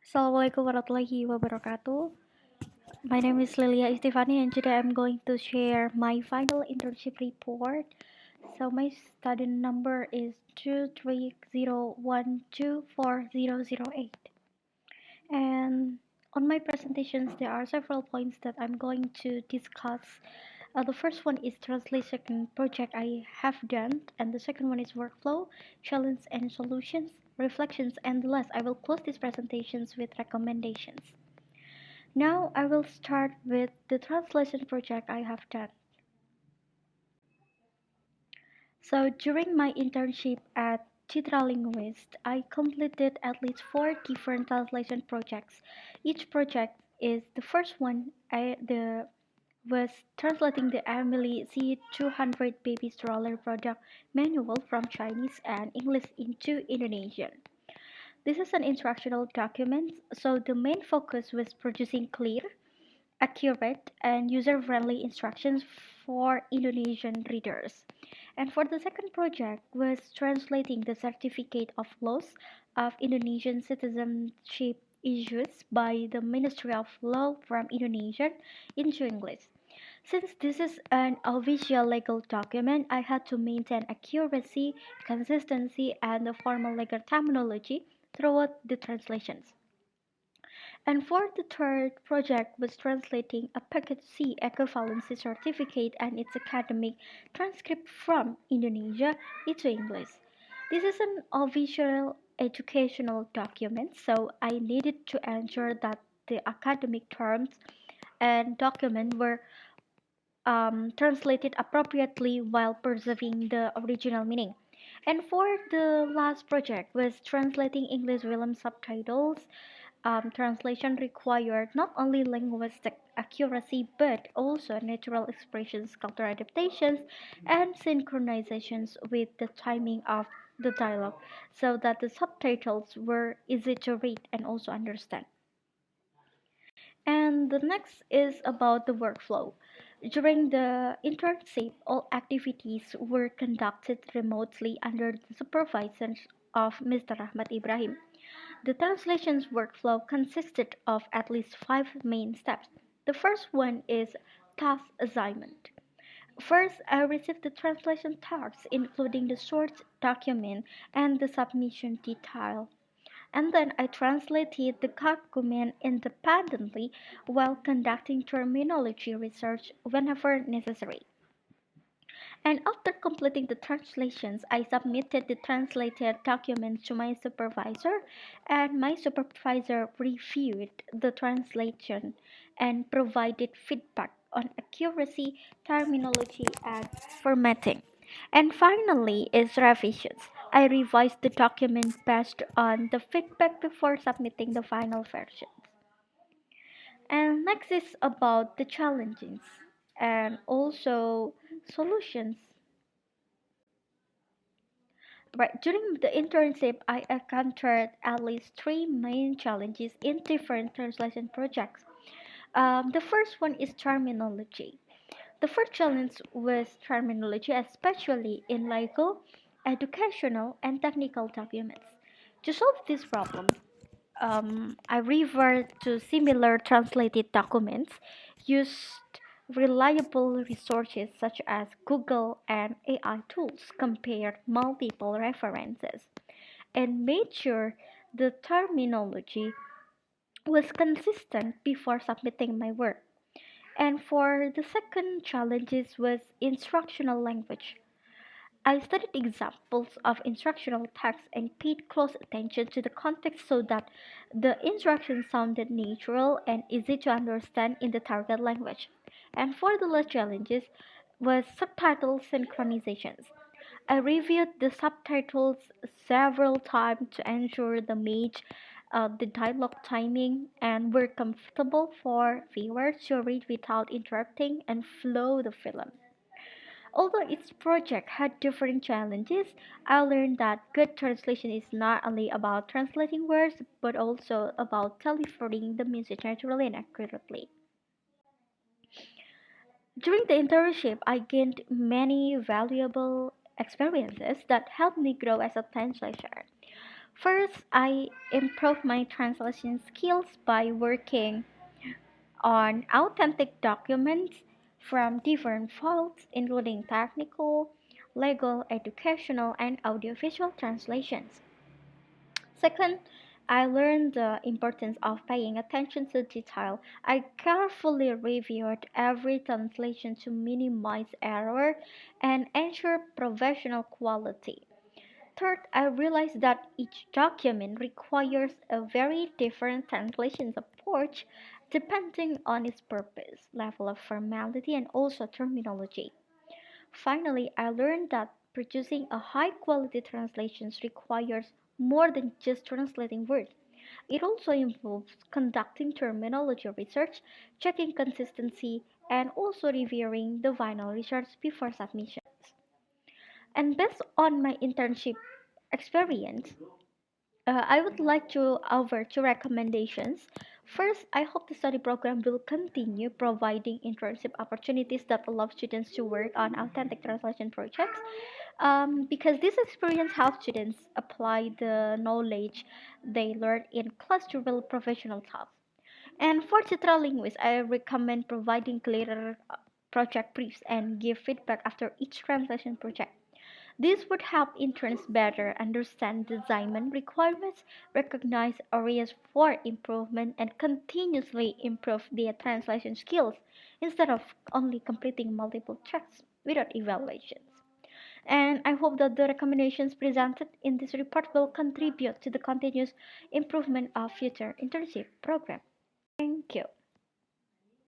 Assalamualaikum warahmatullahi wabarakatuh. My name is Lilia Istifani and today I'm going to share my final internship report. So my student number is 230124008. And on my presentations there are several points that I'm going to discuss. The first one is translation project I have done, and the second one is workflow, challenge and solutions, reflections, and the last I will close these presentations with recommendations. Now I will start with the translation project I have done. So during my internship at Chitra Linguist, I completed at least four different translation projects. Each project is the first one was translating the Emily C200 baby stroller product manual from Chinese and English into Indonesian. This is an instructional document, so the main focus was producing clear, accurate, and user-friendly instructions for Indonesian readers. And for the second project was translating the certificate of loss of Indonesian citizenship issued by the Ministry of Law from Indonesian into English. Since this is an official legal document, I had to maintain accuracy, consistency, and the formal legal terminology throughout the translations. And for the third project was translating a Packet C equivalency certificate and its academic transcript from Indonesia into English. This is an official educational document, so I needed to ensure that the academic terms and document were translated appropriately while preserving the original meaning. And for the last project was translating English film subtitles. Translation required not only linguistic accuracy but also natural expressions, cultural adaptations, and synchronizations with the timing of the dialogue so that the subtitles were easy to read and also understand. And the next is about the workflow. During the internship, all activities were conducted remotely under the supervision of Mr. Ahmad Ibrahim. The translations workflow consisted of at least five main steps. The first one is task assignment. First, I received the translation tasks, including the source document and the submission detail. And then I translated the document independently while conducting terminology research whenever necessary. And after completing the translations, I submitted the translated documents to my supervisor, and my supervisor reviewed the translation and provided feedback on accuracy, terminology, and formatting. And finally is revisions. I revised the document based on the feedback before submitting the final version. And next is about the challenges and also solutions. Right, during the internship, I encountered at least three main challenges in different translation projects. The first one is terminology. The first challenge was terminology, especially in legal, educational, and technical documents. To solve this problem, I revert to similar translated documents, used reliable resources such as Google and AI tools, compared multiple references, and made sure the terminology was consistent before submitting my work. And for the second challenges was instructional language. I studied examples of instructional text and paid close attention to the context so that the instructions sounded natural and easy to understand in the target language. And for the last challenges was subtitle synchronizations. I reviewed the subtitles several times to ensure the match the dialogue timing and were comfortable for viewers to read without interrupting and flow the film. Although each project had different challenges, I learned that good translation is not only about translating words but also about delivering the message naturally and accurately. During the internship, I gained many valuable experiences that helped me grow as a translator. First, I improved my translation skills by working on authentic documents from different fields, including technical, legal, educational, and audiovisual translations. Second, I learned the importance of paying attention to detail. I carefully reviewed every translation to minimize error and ensure professional quality. Third, I realized that each document requires a very different translation approach depending on its purpose, level of formality, and also terminology. Finally, I learned that producing a high quality translation requires more than just translating words. It also involves conducting terminology research, checking consistency, and also reviewing the final results before submissions. And based on my internship experience, I would like to offer two recommendations. First, I hope the study program will continue providing internship opportunities that allow students to work on authentic translation projects because this experience helps students apply the knowledge they learn in class to real professional tasks. And for tutorial linguists, I recommend providing clearer project briefs and give feedback after each translation project. This would help interns better understand the assignment requirements, recognize areas for improvement, and continuously improve their translation skills instead of only completing multiple checks without evaluations. And I hope that the recommendations presented in this report will contribute to the continuous improvement of future internship program. Thank you.